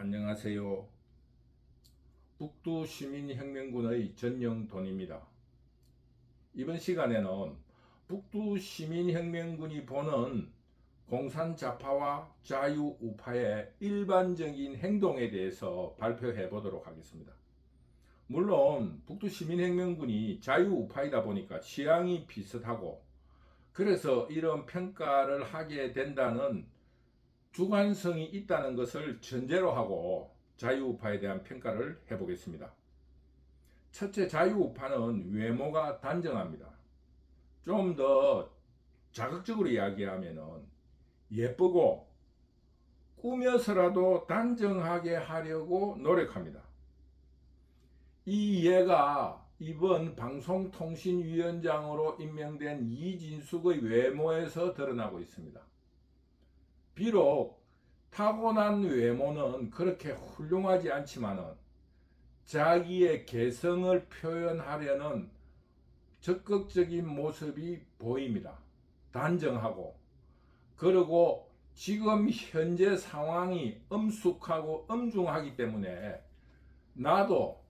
안녕하세요. 북두시민혁명군의 전영돈입니다. 이번 시간에는 북두시민혁명군이 보는 공산좌파와 자유우파의 일반적인 행동에 대해서 발표해 보도록 하겠습니다. 물론 북두시민혁명군이 자유우파이다 보니까 취향이 비슷하고, 그래서 이런 평가를 하게 된다는 주관성이 있다는 것을 전제로 하고 자유우파에 대한 평가를 해보겠습니다. 첫째, 자유우파는 외모가 단정합니다. 좀 더 자극적으로 이야기하면 예쁘고 꾸며서라도 단정하게 하려고 노력합니다. 이 예가 이번 방송통신위원장으로 임명된 이진숙의 외모에서 드러나고 있습니다. 비록 타고난 외모는 그렇게 훌륭하지 않지만은 자기의 개성을 표현하려는 적극적인 모습이 보입니다. 단정하고, 그리고 지금 현재 상황이 엄숙하고 엄중하기 때문에 나도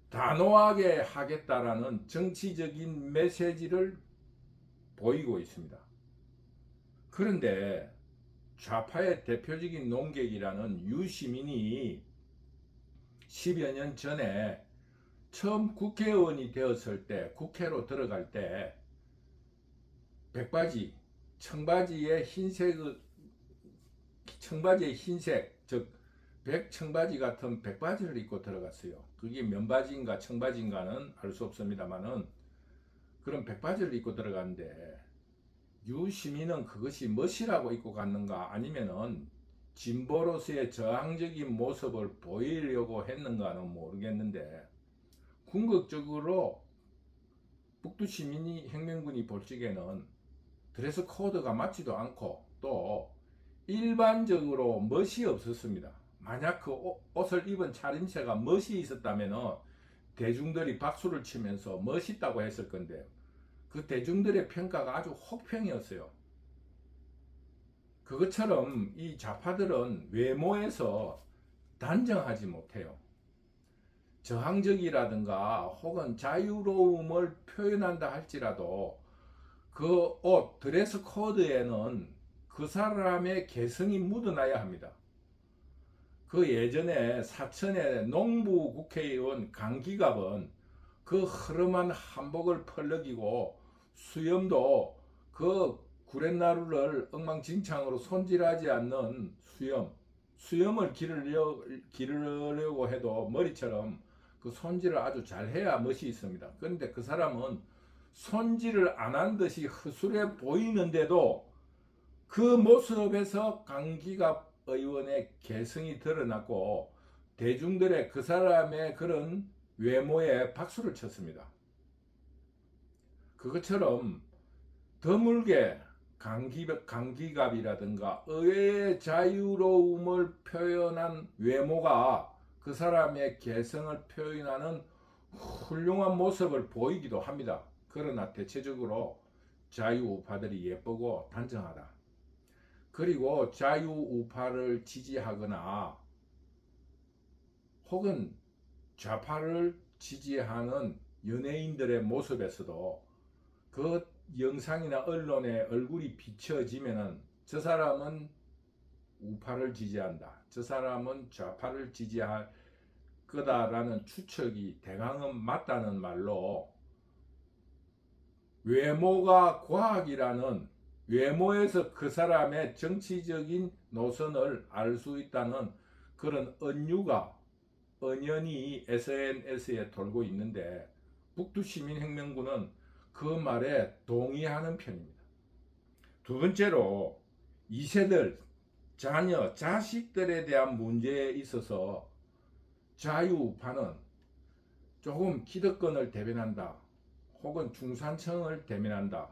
단호하게 하겠다라는 정치적인 메시지를 보이고 있습니다. 그런데 좌파의 대표적인 농객이라는 유시민이 10여 년 전에 처음 국회의원이 되었을 때, 국회로 들어갈 때 백바지, 청바지에 흰색, 즉 백청바지 같은 백바지를 입고 들어갔어요. 그게 면바지인가 청바지인가는 알 수 없습니다만은 그런 백바지를 입고 들어갔는데, 유시민은 그것이 멋이라고 입고 갔는가, 아니면은 진보로서의 저항적인 모습을 보이려고 했는가는 모르겠는데, 궁극적으로 북두시민이 혁명군이 볼 적에는 드레스 코드가 맞지도 않고 또 일반적으로 멋이 없었습니다. 만약 그 옷을 입은 차림새가 멋이 있었다면 대중들이 박수를 치면서 멋있다고 했을 건데, 그 대중들의 평가가 아주 혹평이었어요. 그것처럼 이 좌파들은 외모에서 단정하지 못해요. 저항적이라든가 혹은 자유로움을 표현한다 할지라도 그 옷, 드레스 코드에는 그 사람의 개성이 묻어나야 합니다. 그 예전에 사천의 농부 국회의원 강기갑은 그 흐름한 한복을 펄럭이고, 수염도 그 구렛나루를 엉망진창으로 손질하지 않는 수염을 기르려고 해도 머리처럼 그 손질을 아주 잘해야 멋이 있습니다. 그런데 그 사람은 손질을 안 한 듯이 허술해 보이는데도 그 모습에서 강기갑 의원의 개성이 드러났고, 대중들의 그 사람의 그런 외모에 박수를 쳤습니다. 그것처럼 드물게 강기갑이라든가 의외의 자유로움을 표현한 외모가 그 사람의 개성을 표현하는 훌륭한 모습을 보이기도 합니다. 그러나 대체적으로 자유우파들이 예쁘고 단정하다, 그리고 자유우파를 지지하거나 혹은 좌파를 지지하는 연예인들의 모습에서도 그 영상이나 언론에 얼굴이 비춰지면은 저 사람은 우파를 지지한다, 저 사람은 좌파를 지지할 거다라는 추측이 대강은 맞다는 말로, 외모가 과학이라는, 외모에서 그 사람의 정치적인 노선을 알 수 있다는 그런 언연이 SNS에 돌고 있는데, 북두시민혁명군은 그 말에 동의하는 편입니다. 두 번째로, 2세들, 자녀, 자식들에 대한 문제에 있어서 자유우파는 조금 기득권을 대변한다, 혹은 중산층을 대변한다,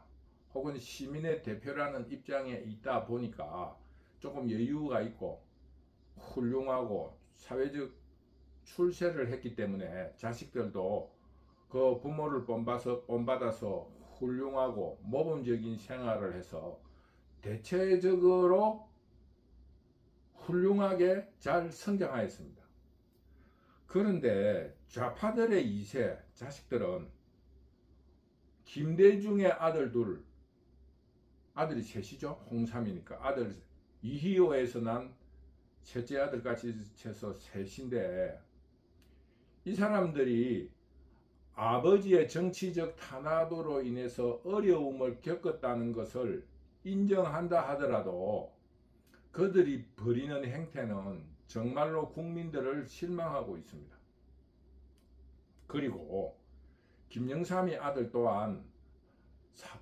혹은 시민의 대표라는 입장에 있다 보니까 조금 여유가 있고 훌륭하고 사회적 출세를 했기 때문에 자식들도 그 부모를 본받아서 훌륭하고 모범적인 생활을 해서 대체적으로 훌륭하게 잘 성장하였습니다. 그런데 좌파들의 2세 자식들은 김대중의 아들 둘, 아들이 셋이죠. 홍삼이니까 아들 이희호에서 난 셋째 아들까지 해서 셋인데, 이 사람들이 아버지의 정치적 탄압으로 인해서 어려움을 겪었다는 것을 인정한다 하더라도 그들이 벌이는 행태는 정말로 국민들을 실망하고 있습니다. 그리고 김영삼이 아들 또한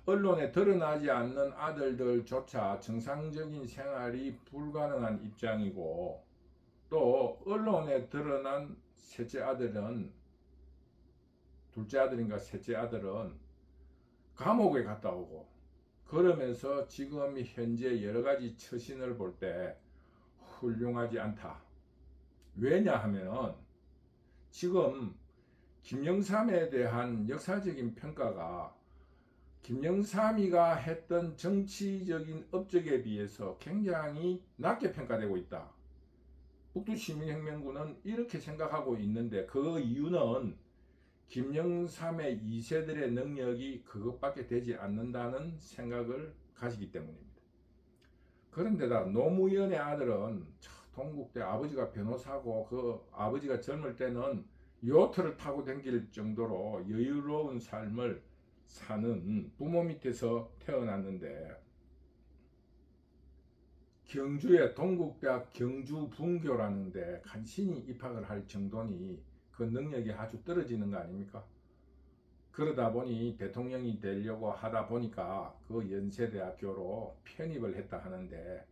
언론에 드러나지 않는 아들들조차 정상적인 생활이 불가능한 입장이고, 또 언론에 드러난 셋째 아들은, 둘째 아들인가 셋째 아들은 감옥에 갔다 오고, 그러면서 지금 현재 여러 가지 처신을 볼 때 훌륭하지 않다. 왜냐하면 지금 김영삼에 대한 역사적인 평가가 김영삼이가 했던 정치적인 업적에 비해서 굉장히 낮게 평가되고 있다. 북두시민혁명군은 이렇게 생각하고 있는데, 그 이유는 김영삼의 2세들의 능력이 그것밖에 되지 않는다는 생각을 가지기 때문입니다. 그런데다 노무현의 아들은 동국대 아버지가 변호사고, 그 아버지가 젊을 때는 요트를 타고 다닐 정도로 여유로운 삶을 사는 부모 밑에서 태어났는데, 경주의 동국대학 경주분교라는 데 간신히 입학을 할 정도니 그 능력이 아주 떨어지는 거 아닙니까? 그러다 보니 대통령이 되려고 하다 보니까 그 연세대학교로 편입을 했다 하는데,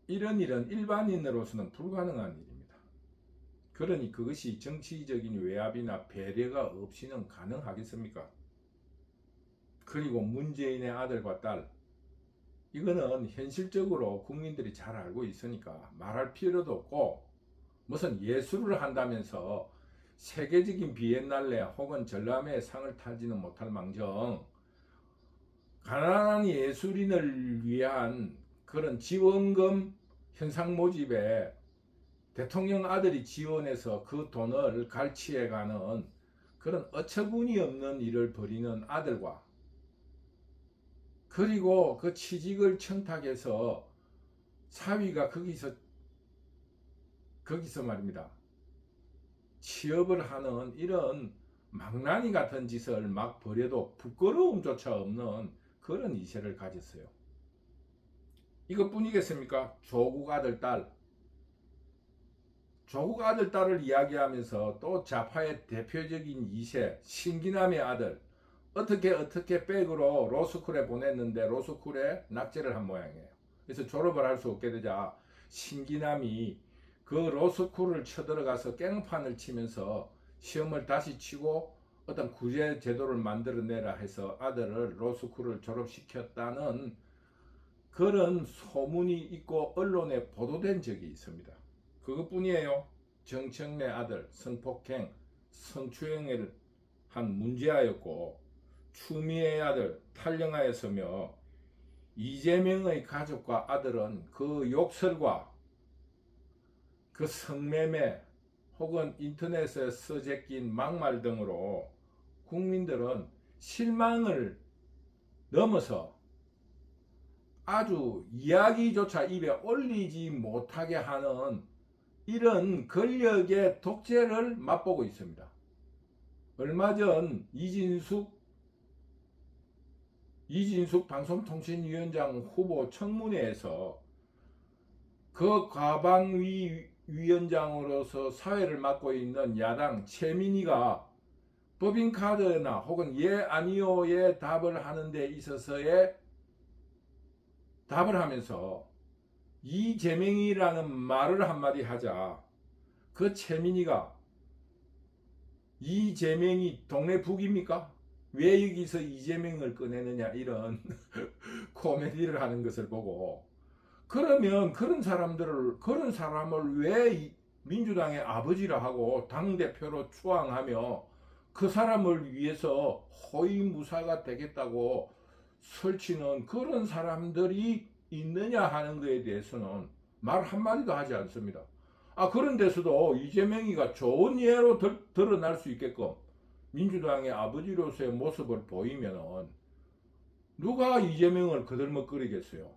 이런 일은 일반인으로서는 불가능한 일입니다. 그러니 그것이 정치적인 외압이나 배려가 없이는 가능하겠습니까? 그리고 문재인의 아들과 딸, 이거는 현실적으로 국민들이 잘 알고 있으니까 말할 필요도 없고, 무슨 예술을 한다면서 세계적인 비엔날레 혹은 전람회 상을 타지는 못할 망정, 가난한 예술인을 위한 그런 지원금 현상 모집에 대통령 아들이 지원해서 그 돈을 갈취해가는 그런 어처구니 없는 일을 벌이는 아들과, 그리고 그 취직을 청탁해서 사위가 거기서 말입니다, 취업을 하는 이런 망나니 같은 짓을 막 벌여도 부끄러움조차 없는 그런 이세를 가졌어요. 이것뿐이겠습니까? 조국 아들 딸, 조국 아들 딸을 이야기하면서 또 좌파의 대표적인 2세 신기남의 아들, 어떻게 백으로 로스쿨에 보냈는데 로스쿨에 낙제를 한 모양이에요. 그래서 졸업을 할 수 없게 되자 신기남이 그 로스쿨을 쳐들어가서 깽판을 치면서 시험을 다시 치고 어떤 구제 제도를 만들어내라 해서 아들을 로스쿨을 졸업시켰다는 그런 소문이 있고 언론에 보도된 적이 있습니다. 그것뿐이에요. 정청래 아들 성폭행, 성추행을 한 문제아였고, 추미애 아들 탈영하였으며, 이재명의 가족과 아들은 그 욕설과 그 성매매 혹은 인터넷에 써제낀 막말 등으로 국민들은 실망을 넘어서 아주 이야기조차 입에 올리지 못하게 하는 이런 권력의 독재를 맛보고 있습니다. 얼마 전 이진숙 방송통신위원장 후보 청문회에서 그 과방위 위원장으로서 사회를 맡고 있는 야당 최민희가 법인카드나 혹은 예 아니요의 답을 하는 데 있어서의 답을 하면서 이재명이라는 말을 한마디 하자, 그 최민희가 이재명이 동네 북입니까? 왜 여기서 이재명을 꺼내느냐, 이런 코미디를 하는 것을 보고, 그러면 그런 사람을 왜 민주당의 아버지라 하고 당대표로 추앙하며 그 사람을 위해서 호위무사가 되겠다고 설치는 그런 사람들이 있느냐 하는 것에 대해서는 말 한마디도 하지 않습니다. 그런 데서도 이재명이가 좋은 예로 드러날 수 있게끔 민주당의 아버지로서의 모습을 보이면은 누가 이재명을 거들먹거리겠어요.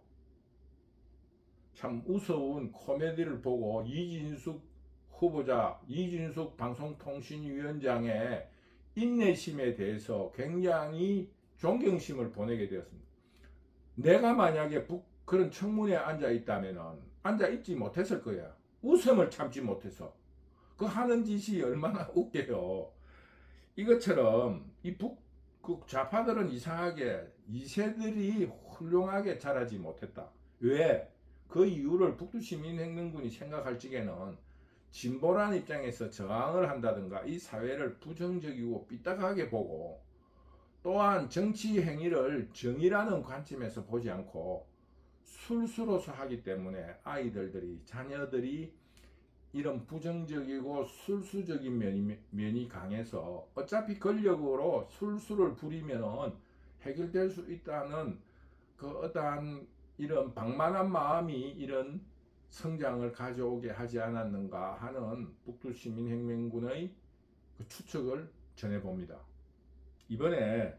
참 우스운 코미디를 보고 이진숙 후보자, 이진숙 방송통신위원장의 인내심에 대해서 굉장히 존경심을 보내게 되었습니다. 내가 만약에 그런 청문회에 앉아 있다면은 앉아 있지 못했을 거야. 웃음을 참지 못해서. 그 하는 짓이 얼마나 웃겨요. 이것처럼 이 북극 좌파들은 이상하게 이세들이 훌륭하게 자라지 못했다. 왜? 그 이유를 북두시민혁명군이 생각할 적에는 진보란 입장에서 저항을 한다든가 이 사회를 부정적이고 삐딱하게 보고 또한 정치 행위를 정의라는 관점에서 보지 않고 술수로서 하기 때문에 아이들들이 자녀들이 이런 부정적이고 술수적인 면이 강해서 어차피 권력으로 술수를 부리면은 해결될 수 있다는 그 어떠한 이런 방만한 마음이 이런 성장을 가져오게 하지 않았는가 하는 북두시민혁명군의 그 추측을 전해봅니다. 이번에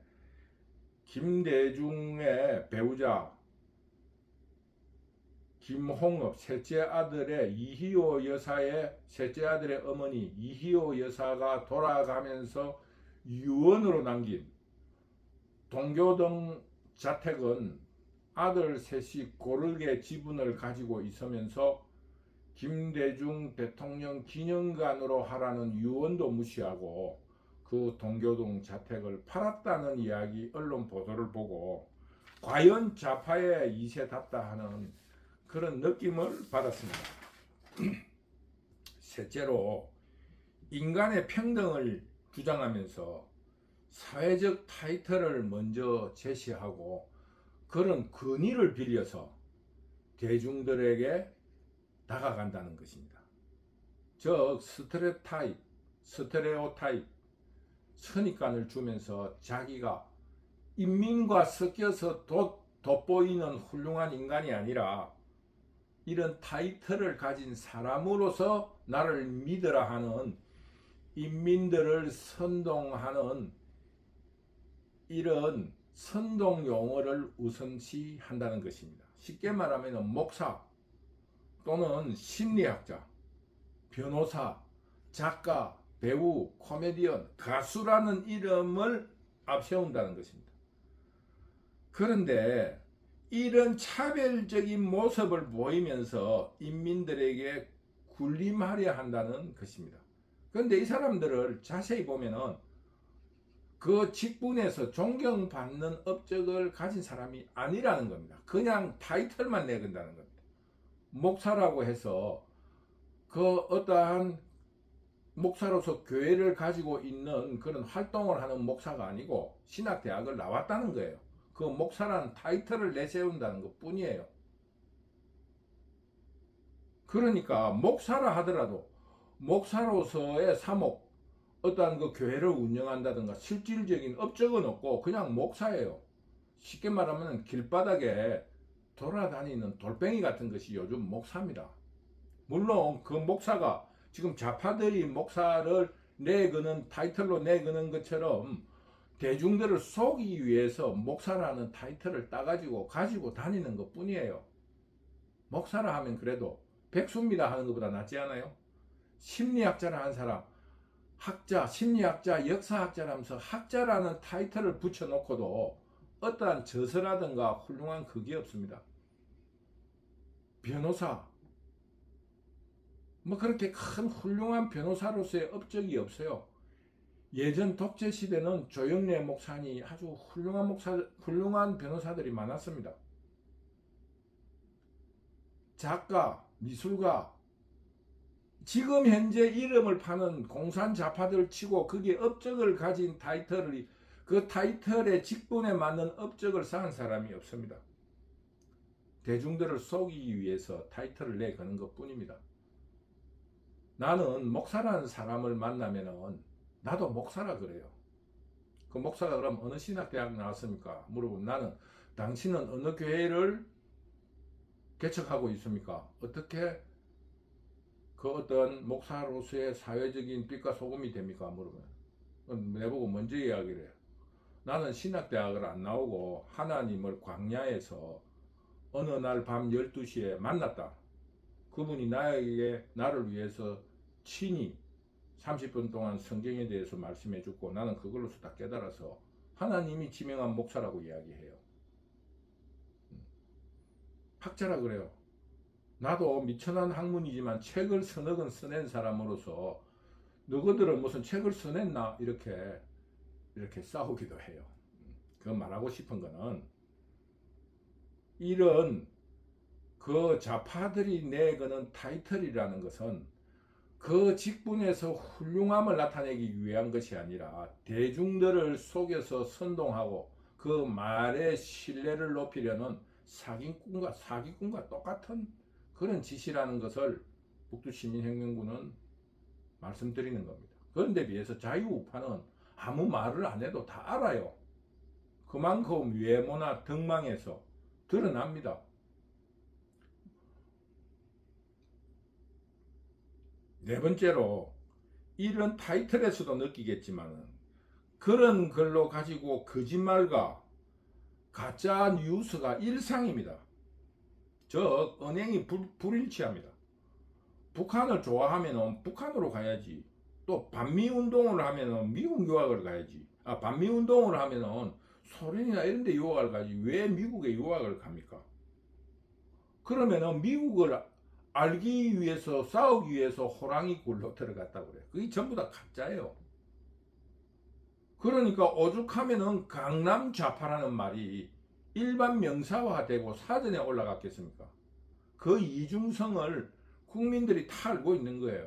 김대중의 배우자 김홍업 셋째 아들의 이희호 여사의 셋째 아들의 어머니 이희호 여사가 돌아가면서 유언으로 남긴 동교동 자택은 아들 셋이 고르게 지분을 가지고 있으면서 김대중 대통령 기념관으로 하라는 유언도 무시하고 그 동교동 자택을 팔았다는 이야기 언론 보도를 보고 과연 좌파의 2세답다 하는 그런 느낌을 받았습니다. 셋째로 인간의 평등을 주장하면서 사회적 타이틀을 먼저 제시하고 그런 권위를 빌려서 대중들에게 다가간다는 것입니다. 즉 스테레오타입 선입관을 주면서 자기가 인민과 섞여서 돋보이는 훌륭한 인간이 아니라 이런 타이틀을 가진 사람으로서 나를 믿으라 하는 인민들을 선동하는 이런 선동 용어를 우선시한다는 것입니다. 쉽게 말하면 목사 또는 심리학자, 변호사, 작가, 배우, 코미디언, 가수라는 이름을 앞세운다는 것입니다. 그런데 이런 차별적인 모습을 보이면서 인민들에게 군림하려 한다는 것입니다. 그런데 이 사람들을 자세히 보면은 그 직분에서 존경받는 업적을 가진 사람이 아니라는 겁니다. 그냥 타이틀만 내건다는 겁니다. 목사라고 해서 그 어떠한 목사로서 교회를 가지고 있는 그런 활동을 하는 목사가 아니고 신학대학을 나왔다는 거예요. 그 목사라는 타이틀을 내세운다는 것 뿐이에요. 그러니까 목사라 하더라도 목사로서의 사목, 어떠한 그 교회를 운영한다든가 실질적인 업적은 없고 그냥 목사예요. 쉽게 말하면 길바닥에 돌아다니는 돌뱅이 같은 것이 요즘 목사입니다. 물론 그 목사가 지금 좌파들이 목사를 내거는 타이틀로 내거는 것처럼 대중들을 속이기 위해서 목사라는 타이틀을 따가지고 가지고 다니는 것 뿐이에요. 목사라 하면 그래도 백수입니다 하는 것보다 낫지 않아요? 심리학자라 한 사람, 학자, 심리학자, 역사학자라면서 학자라는 타이틀을 붙여놓고도 어떠한 저서라든가 훌륭한 그게 없습니다. 변호사, 뭐 그렇게 큰 훌륭한 변호사로서의 업적이 없어요. 예전 독재 시대는 조영래 목사니 아주 훌륭한 변호사들이 많았습니다. 작가, 미술가, 지금 현재 이름을 파는 공산 좌파들 치고 거기에 업적을 가진 타이틀을 그 타이틀의 직분에 맞는 업적을 쌓은 사람이 없습니다. 대중들을 속이기 위해서 타이틀을 내거는 것 뿐입니다. 나는 목사라는 사람을 만나면은 나도 목사라 그래요. 그 목사가 그럼 어느 신학대학 나왔습니까? 물어보면 나는 당신은 어느 교회를 개척하고 있습니까? 어떻게 그 어떤 목사로서의 사회적인 빛과 소금이 됩니까? 물으면 내보고 먼저 이야기를 해요. 나는 신학대학을 안 나오고 하나님을 광야에서 어느 날 밤 12시에 만났다. 그분이 나를 위해서 친히 30분 동안 성경에 대해서 말씀해 주고 나는 그걸로서 다 깨달아서 하나님이 지명한 목사라고 이야기해요. 학자라 그래요. 나도 미천한 학문이지만 책을 서너 권 써낸 사람으로서 너희들은 무슨 책을 써냈나 이렇게 싸우기도 해요. 그 말하고 싶은 거는 이런 그 좌파들이 내거는 타이틀이라는 것은 그 직분에서 훌륭함을 나타내기 위한 것이 아니라 대중들을 속여서 선동하고 그 말의 신뢰를 높이려는 사기꾼과 똑같은 그런 짓이라는 것을 북두시민혁명군은 말씀드리는 겁니다. 그런데 비해서 자유우파는 아무 말을 안 해도 다 알아요. 그만큼 외모나 덕망에서 드러납니다. 네 번째로 이런 타이틀에서도 느끼겠지만 그런 글로 가지고 거짓말과 가짜 뉴스가 일상입니다. 저 은행이 불일치합니다. 북한을 좋아하면 북한으로 가야지. 또 반미운동을 하면 미국 유학을 가야지. 반미운동을 하면 소련이나 이런 데 유학을 가지. 왜 미국에 유학을 갑니까? 그러면 미국을 알기 위해서 싸우기 위해서 호랑이 굴로 들어갔다고 그래요. 그게 전부 다 가짜예요. 그러니까 오죽하면은 강남 좌파라는 말이 일반 명사화되고 사전에 올라갔겠습니까? 그 이중성을 국민들이 다 알고 있는 거예요.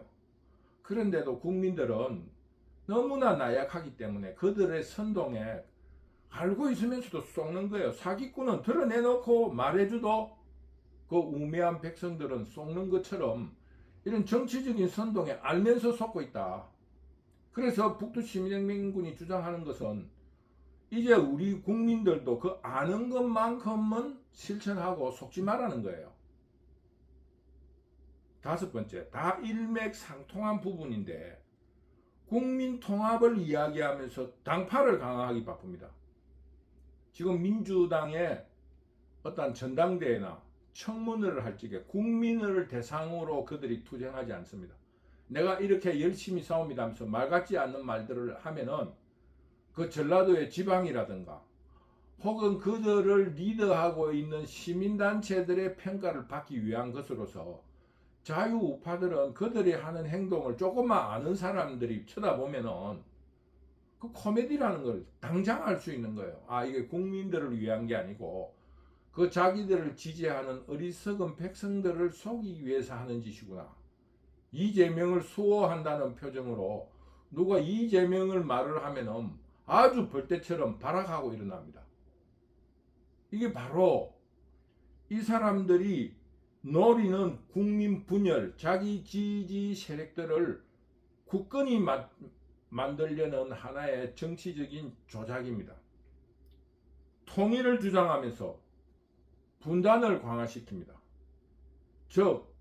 그런데도 국민들은 너무나 나약하기 때문에 그들의 선동에 알고 있으면서도 속는 거예요. 사기꾼은 드러내놓고 말해줘도 그 우매한 백성들은 속는 것처럼 이런 정치적인 선동에 알면서 속고 있다. 그래서 북두시민혁명군이 주장하는 것은 이제 우리 국민들도 그 아는 것만큼은 실천하고 속지 말라는 거예요. 다섯 번째, 다 일맥상통한 부분인데 국민 통합을 이야기하면서 당파를 강화하기 바쁩니다. 지금 민주당의 어떤 전당대회나 청문회를 할 적에 국민을 대상으로 그들이 투쟁하지 않습니다. 내가 이렇게 열심히 싸웁니다 하면서 말 같지 않는 말들을 하면은 그 전라도의 지방이라든가 혹은 그들을 리더하고 있는 시민단체들의 평가를 받기 위한 것으로서 자유우파들은 그들이 하는 행동을 조금만 아는 사람들이 쳐다보면은 그 코미디라는 걸 당장 알 수 있는 거예요. 이게 국민들을 위한 게 아니고 그 자기들을 지지하는 어리석은 백성들을 속이기 위해서 하는 짓이구나. 이재명을 수호한다는 표정으로 누가 이재명을 말을 하면은 아주 벌떼처럼 발악하고 일어납니다. 이게 바로 이 사람들이 노리는 국민 분열, 자기 지지 세력들을 굳건히 만들려는 하나의 정치적인 조작입니다. 통일을 주장하면서 분단을 강화시킵니다. 즉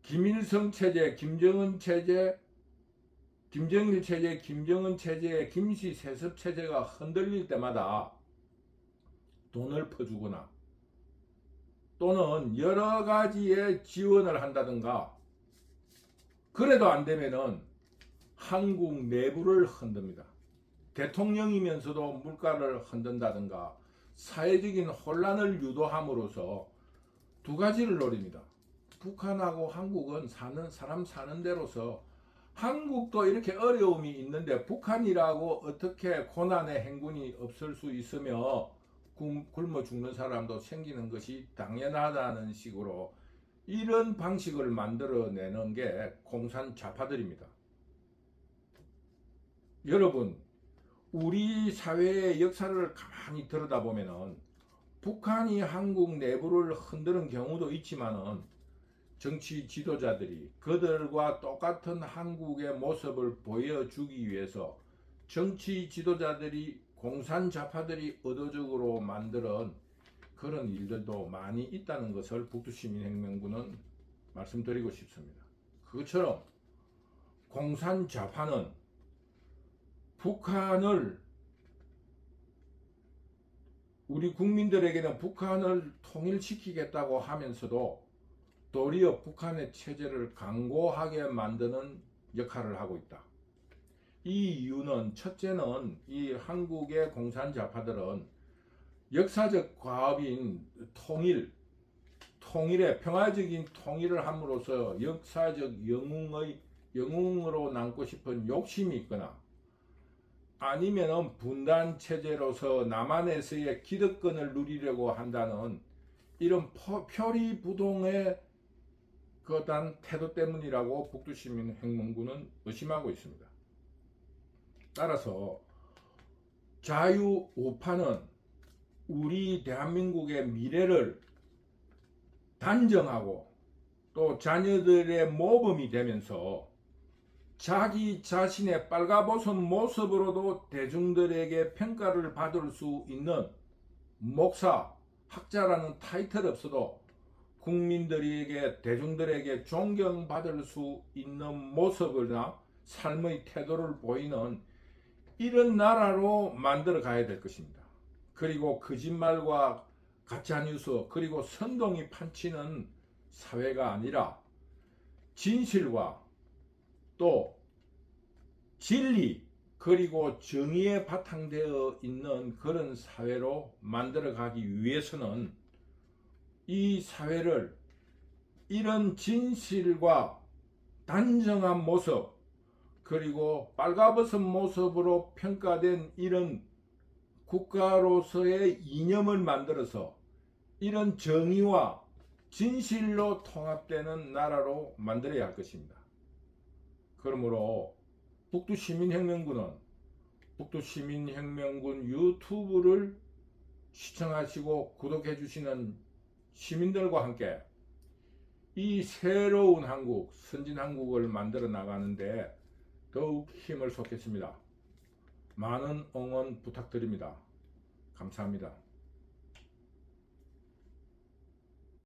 김일성 체제, 김정은 체제, 김정일 체제, 김정은 체제의 김씨 세습 체제가 흔들릴 때마다 돈을 퍼주거나 또는 여러 가지의 지원을 한다든가 그래도 안 되면은 한국 내부를 흔듭니다. 대통령이면서도 물가를 흔든다든가 사회적인 혼란을 유도함으로써 두 가지를 노립니다. 북한하고 한국은 사람 사는 데로서 한국도 이렇게 어려움이 있는데 북한이라고 어떻게 고난의 행군이 없을 수 있으며 굶어 죽는 사람도 생기는 것이 당연하다는 식으로 이런 방식을 만들어내는 게 공산 좌파들입니다. 여러분, 우리 사회의 역사를 가만히 들여다보면은 북한이 한국 내부를 흔드는 경우도 있지만은 정치 지도자들이 그들과 똑같은 한국의 모습을 보여주기 위해서 정치 지도자들이 공산 좌파들이 의도적으로 만드는 그런 일들도 많이 있다는 것을 북두시민혁명군은 말씀드리고 싶습니다. 그것처럼 공산좌파는 북한을, 우리 국민들에게는 북한을 통일시키겠다고 하면서도 도리어 북한의 체제를 강고하게 만드는 역할을 하고 있다. 이 이유는, 첫째는 이 한국의 공산좌파들은 역사적 과업인 통일의 평화적인 통일을 함으로써 역사적 영웅으로 남고 싶은 욕심이 있거나, 아니면은 분단 체제로서 남한에서의 기득권을 누리려고 한다는 이런 표리부동의 그런 태도 때문이라고 북두시민혁명군은 의심하고 있습니다. 따라서 자유우파는 우리 대한민국의 미래를 단정하고 또 자녀들의 모범이 되면서 자기 자신의 빨가벗은 모습으로도 대중들에게 평가를 받을 수 있는 목사, 학자라는 타이틀 없어도 국민들에게, 대중들에게 존경받을 수 있는 모습이나 삶의 태도를 보이는 이런 나라로 만들어 가야 될 것입니다. 그리고 거짓말과 가짜뉴스, 그리고 선동이 판치는 사회가 아니라 진실과 또 진리, 그리고 정의에 바탕되어 있는 그런 사회로 만들어 가기 위해서는 이 사회를 이런 진실과 단정한 모습, 그리고 빨가벗은 모습으로 평가된 이런 국가로서의 이념을 만들어서 이런 정의와 진실로 통합되는 나라로 만들어야 할 것입니다. 그러므로 북두시민혁명군 유튜브를 시청하시고 구독해 주시는 시민들과 함께 이 새로운 한국, 선진 한국을 만들어 나가는데 더욱 힘을 쏟겠습니다. 많은 응원 부탁드립니다. 감사합니다.